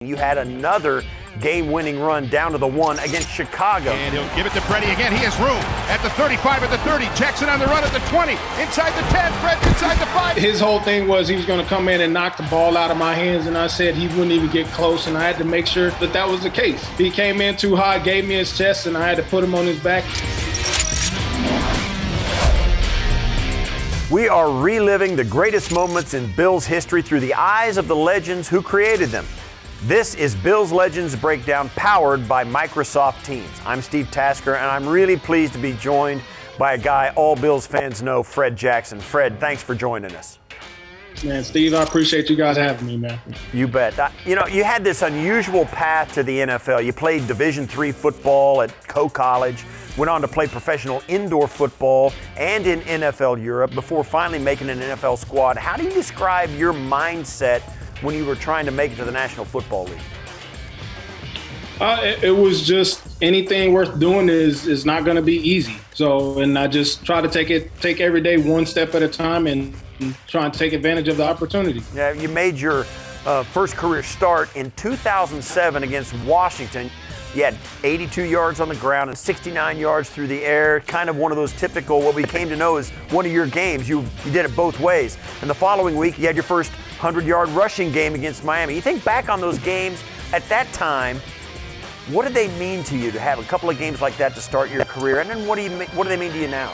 You had another game-winning run down to the 1 against Chicago. And he'll give it to Freddie again. He has room at the 35, at the 30. Jackson on the run at the 20. Inside the 10. Fred inside the 5. His whole thing was he was going to come in and knock the ball out of my hands, and I said he wouldn't even get close, and I had to make sure that that was the case. He came in too high, gave me his chest, and I had to put him on his back. We are reliving the greatest moments in Bills history through the eyes of the legends who created them. This is Bills Legends Breakdown, powered by Microsoft Teams. I'm Steve Tasker, and I'm really pleased to be joined by a guy all Bills fans know, Fred Jackson. Fred, thanks for joining us. Man, Steve, I appreciate you guys having me, man. You bet. You had this unusual path to the NFL. You played Division III football at Coe College, went on to play professional indoor football and in NFL Europe before finally making an NFL squad. How do you describe your mindset when you were trying to make it to the National Football League? It was just anything worth doing is not going to be easy. So, and I just try to take every day one step at a time and try and take advantage of the opportunity. Yeah, you made your first career start in 2007 against Washington. You had 82 yards on the ground and 69 yards through the air, kind of one of those typical, what we came to know as one of your games. You did it both ways. And the following week, you had your first 100-yard rushing game against Miami. You think back on those games at that time, what did they mean to you to have a couple of games like that to start your career? And then what do they mean to you now?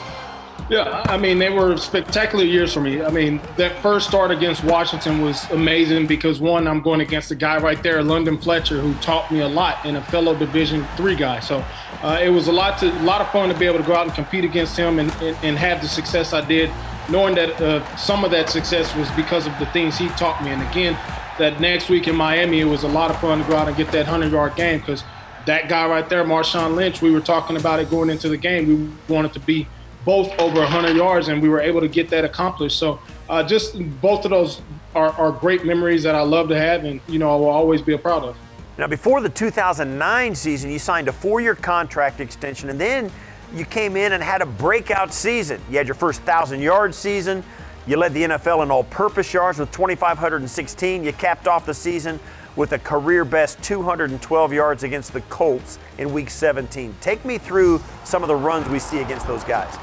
Yeah, I mean, they were spectacular years for me. I mean, that first start against Washington was amazing because, one, I'm going against a guy right there, London Fletcher, who taught me a lot, and a fellow Division III guy. So it was a lot of fun to be able to go out and compete against him and have the success I did, knowing that some of that success was because of the things he taught me. And again, that next week in Miami, it was a lot of fun to go out and get that 100-yard game because that guy right there, Marshawn Lynch, we were talking about it going into the game. We wanted to be both over 100 yards, and we were able to get that accomplished. So just both of those are great memories that I love to have and, I will always be proud of. Now, before the 2009 season, you signed a 4-year contract extension, and then you came in and had a breakout season. You had your first 1,000-yard season. You led the NFL in all-purpose yards with 2,516. You capped off the season with a career-best 212 yards against the Colts in Week 17. Take me through some of the runs we see against those guys.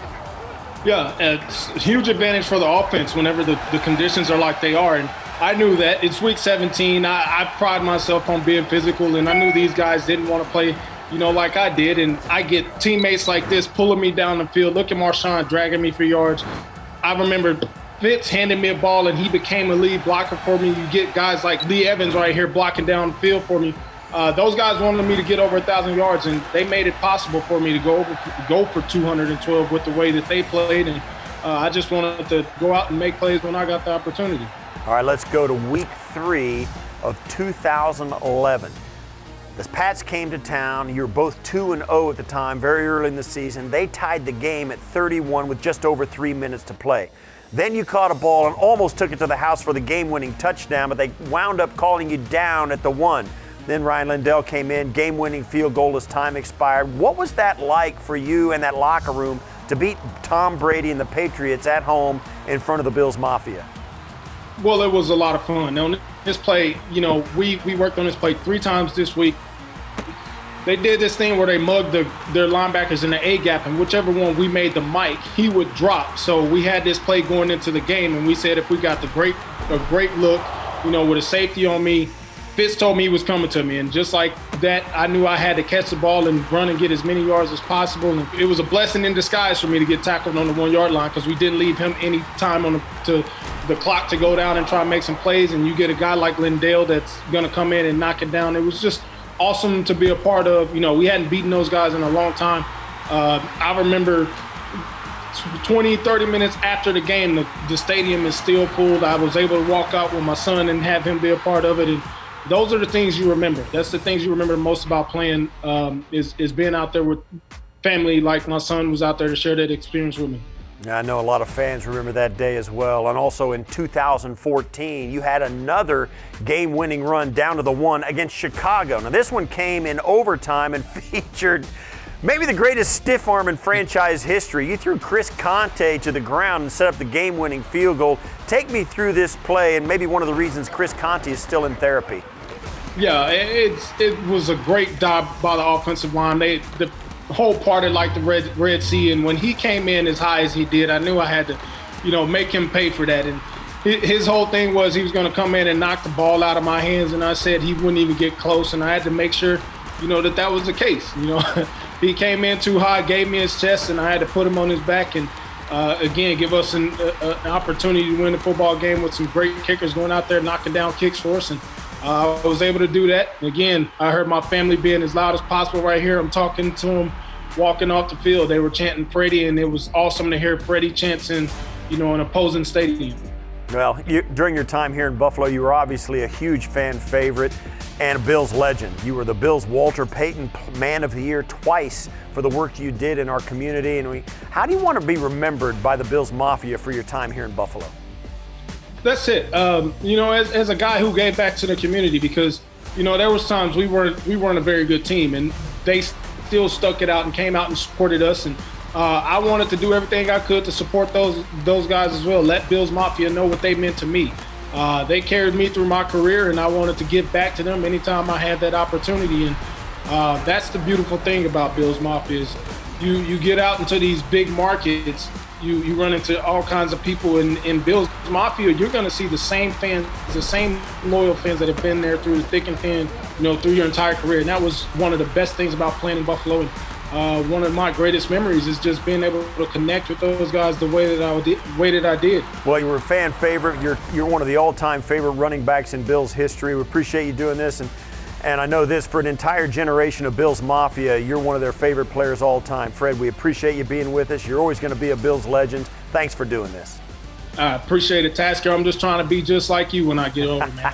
Yeah, it's a huge advantage for the offense whenever the conditions are like they are. And I knew that. It's Week 17. I pride myself on being physical, and I knew these guys didn't want to play, like I did. And I get teammates like this pulling me down the field. Look at Marshawn dragging me for yards. I remember Fitz handed me a ball, and he became a lead blocker for me. You get guys like Lee Evans right here blocking down the field for me. Those guys wanted me to get over 1,000 yards, and they made it possible for me to go for 212 with the way that they played. And I just wanted to go out and make plays when I got the opportunity. All right, let's go to Week 3 of 2011. The Pats came to town. You were both 2-0 at the time, very early in the season. They tied the game at 31 with just over 3 minutes to play. Then you caught a ball and almost took it to the house for the game-winning touchdown, but they wound up calling you down at the 1. Then Ryan Lindell came in, game-winning field goal as time expired. What was that like for you and that locker room to beat Tom Brady and the Patriots at home in front of the Bills Mafia? Well, it was a lot of fun. On this play, we worked on this play 3 times this week. They did this thing where they mugged their linebackers in the A-gap, and whichever one we made the mic, he would drop. So we had this play going into the game, and we said if we got a great look, with a safety on me, Fitz told me he was coming to me. And just like that, I knew I had to catch the ball and run and get as many yards as possible. And it was a blessing in disguise for me to get tackled on the 1-yard line because we didn't leave him any time to the clock to go down and try and make some plays. And you get a guy like Lindell that's going to come in and knock it down. It was just awesome to be a part of. We hadn't beaten those guys in a long time. I remember 20, 30 minutes after the game, the stadium is still full. I was able to walk out with my son and have him be a part of it. And those are the things you remember. That's the things you remember most about playing is being out there with family like my son was out there to share that experience with me. Yeah, I know a lot of fans remember that day as well. And also in 2014, you had another game-winning run down to the 1 against Chicago. Now this one came in overtime and featured maybe the greatest stiff arm in franchise history. You threw Chris Conte to the ground and set up the game-winning field goal. Take me through this play and maybe one of the reasons Chris Conte is still in therapy. Yeah, it was a great job by the offensive line. The whole parted like the Red Sea, and when he came in as high as he did, I knew I had to, make him pay for that. And his whole thing was he was going to come in and knock the ball out of my hands, and I said he wouldn't even get close, and I had to make sure, that was the case. He came in too high, gave me his chest, and I had to put him on his back and again give us an opportunity to win the football game with some great kickers going out there knocking down kicks for us. And I was able to do that. Again, I heard my family being as loud as possible right here. I'm talking to them walking off the field. They were chanting Freddie, and it was awesome to hear Freddie chants in, an opposing stadium. Well, during your time here in Buffalo, you were obviously a huge fan favorite and a Bills legend. You were the Bills' Walter Payton Man of the Year twice for the work you did in our community. And how do you want to be remembered by the Bills Mafia for your time here in Buffalo? That's it. As a guy who gave back to the community, because there was times we weren't a very good team, and they still stuck it out and came out and supported us. And I wanted to do everything I could to support those guys as well. Let Bills Mafia know what they meant to me. They carried me through my career, and I wanted to give back to them anytime I had that opportunity. And that's the beautiful thing about Bills Mafia is you get out into these big markets. You run into all kinds of people in Bills Mafia. You're going to see the same fans, the same loyal fans that have been there through the thick and thin, through your entire career. And that was one of the best things about playing in Buffalo. And one of my greatest memories is just being able to connect with those guys the way that I did. Well, you were a fan favorite. You're one of the all-time favorite running backs in Bills history. We appreciate you doing this. And I know this, for an entire generation of Bills Mafia, you're one of their favorite players all time. Fred, we appreciate you being with us. You're always going to be a Bills legend. Thanks for doing this. I appreciate it, Tasker. I'm just trying to be just like you when I get older, man.